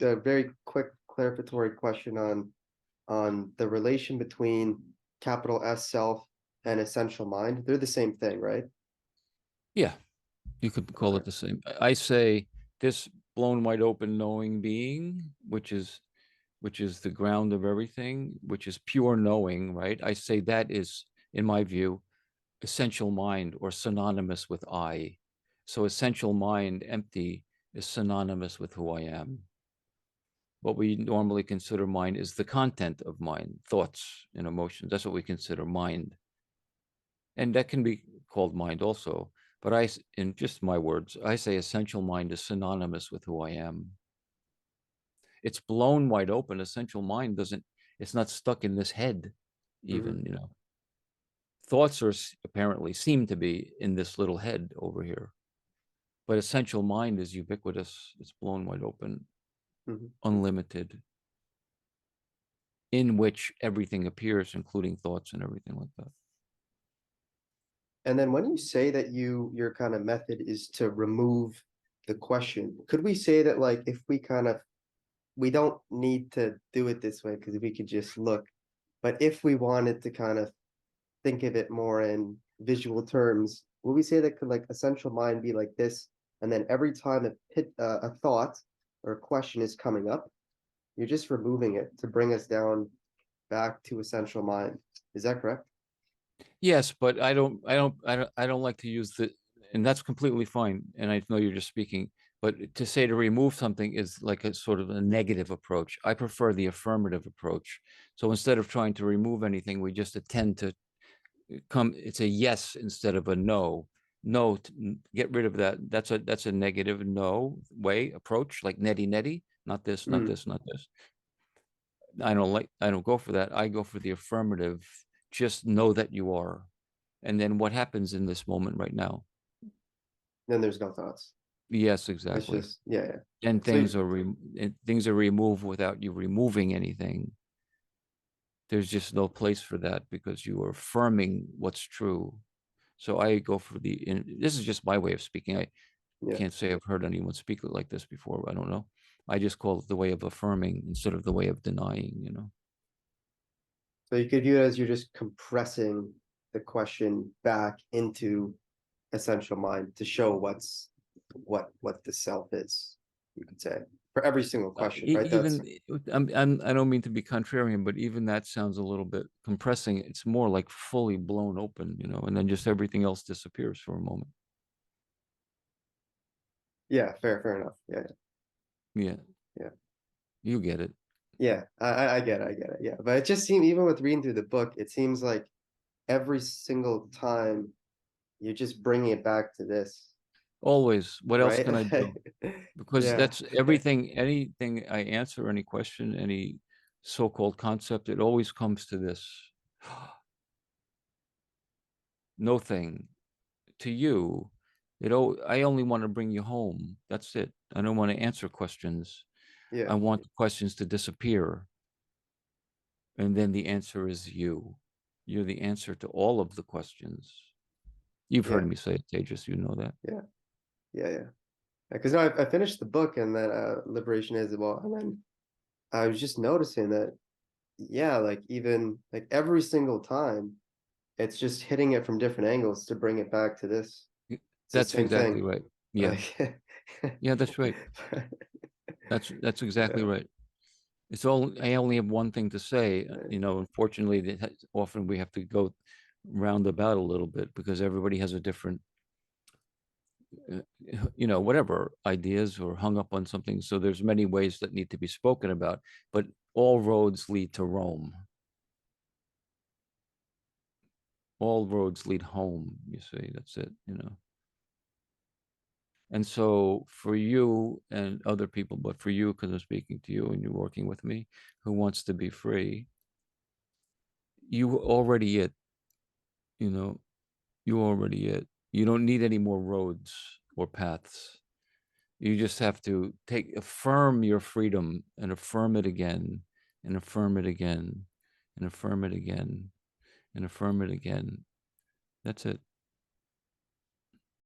a very quick clarificatory question on the relation between capital S self and essential mind. They're the same thing, right? Yeah, you could call Okay. it the same. I say this blown wide open knowing being, which is the ground of everything, which is pure knowing, right? I say that is, in my view, essential mind or synonymous with I. So essential mind, empty, is synonymous with who I am. What we normally consider mind is the content of mind, thoughts and emotions. That's what we consider mind. And that can be called mind also. But in just my words, I say essential mind is synonymous with who I am. It's blown wide open. Essential mind doesn't, it's not stuck in this head, Hmm. even. Thoughts are apparently seem to be in this little head over here. But essential mind is ubiquitous. It's blown wide open, Hmm. unlimited, in which everything appears, including thoughts and everything like that. And then when you say that your kind of method is to remove the question, could we say that like if we kind of we don't need to do it this way because we could just look, but if we wanted to kind of think of it more in visual terms, would we say that could like essential mind be like this, and then every time a thought or a question is coming up, you're just removing it to bring us down back to essential mind. Is that correct? Yes, but I don't like to use and that's completely fine. And I know you're just speaking, but to say to remove something is like a sort of a negative approach. I prefer the affirmative approach. So instead of trying to remove anything, we just attend to it's a yes instead of a no. No, get rid of that. That's a negative no way approach, like neti neti, not this, not Mm. this, not this. I don't go for that. I go for the affirmative. Just know that you are. And then what happens in this moment right now? Then there's no thoughts. Yes, It's exactly. just yeah, yeah. And So things are removed without you removing anything. There's just no place for that because you are affirming what's true. So I go for this is just my way of speaking. I yeah. can't say I've heard anyone speak like this before. I don't know. I just call it the way of affirming instead of the way of denying. So you could view it as you're just compressing the question back into essential mind to show what the self is, you could say, for every single question, right? That's Even I don't mean to be contrarian, but even that sounds a little bit compressing. It's more like fully blown open, and then just everything else disappears for a moment. yeah, fair enough. Yeah, Yeah, yeah, you get it. yeah. I get it, I get it. Yeah, but it just seemed even with reading through the book, it seems like every single time you're just bringing it back to this, Always. What else can I right? do? Because Yeah, that's everything, anything I answer, any question, any so-called concept, it always comes to this. No thing. To you, I only want to bring you home. That's it. I don't want to answer questions. yeah, I want the questions to disappear. And then the answer is you. You're the answer to all of the questions. You've heard yeah, me say it, Tejas. You know that. yeah, yeah. Because I finished the book and then Liberation is well, and then I was just noticing that yeah, like even like every single time, it's just hitting it from different angles to bring it back to this. It's the That's same exactly thing. right. Yeah. Like, Yeah, that's right. That's exactly yeah, right. I only have one thing to say. Unfortunately, often we have to go roundabout a little bit because everybody has a different, whatever ideas or hung up on something. So there's many ways that need to be spoken about, but all roads lead to Rome. All roads lead home, you see. That's it. And so for you and other people, but for you, because I'm speaking to you and you're working with me, who wants to be free, you already it, you know, you already it. You don't need any more roads or paths. You just have to affirm your freedom and affirm it again and affirm it again and affirm it again and affirm it again. That's it.